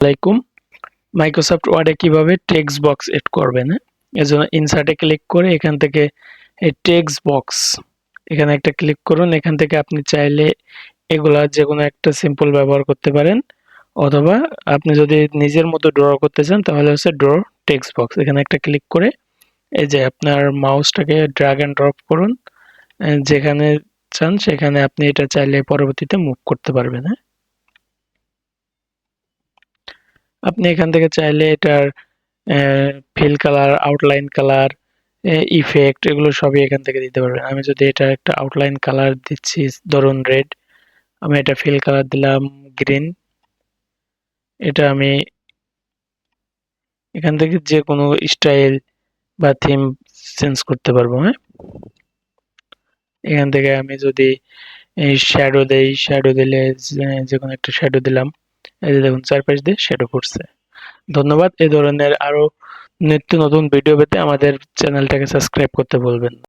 আলাইকুম। মাইক্রোসফট ওয়ার্ডে কিভাবে টেক্সট বক্স এড করবেন, এজন্য ইনসার্টে ক্লিক করে এখান থেকে এই টেক্সট বক্স এখানে একটা ক্লিক করুন। এখান থেকে আপনি চাইলে এগুলা যেকোনো একটা সিম্পল ব্যবহার করতে পারেন, অথবা আপনি যদি নিজের মতো ড্র করতে চান তাহলে হচ্ছে ড্র টেক্সট বক্স। এখানে একটা ক্লিক করে এই যে আপনার মাউসটাকে ড্র্যাগ এন্ড ড্রপ করুন, যেখানে চান সেখানে আপনি এটা চাইলে পরবর্তীতে মুভ করতে পারবেন। আপনি এখান থেকে চাইলে এটার fill colour, outline colour, effect এগুলো সবই এখান থেকে দিতে পারবেন। আমি যদি এটা একটা আউটলাইন কালার দিচ্ছি, ধরুন রেড, আমি এটা ফিল কালার দিলাম গ্রিন। এটা আমি এখান থেকে যে কোনো স্টাইল বা থিম চেঞ্জ করতে পারবো। এখান থেকে আমি যদি এই শ্যাডো দেই, শ্যাডো দিলে যে কোনো একটা শ্যাডো দিলাম, এই যে দেখুন চারপাশ দিয়ে শ্যাডো পড়ছে। ধন্যবাদ। এই ধরনের আরো নিত্য নতুন ভিডিও পেতে আমাদের চ্যানেলটাকে সাবস্ক্রাইব করতে ভুলবেন না।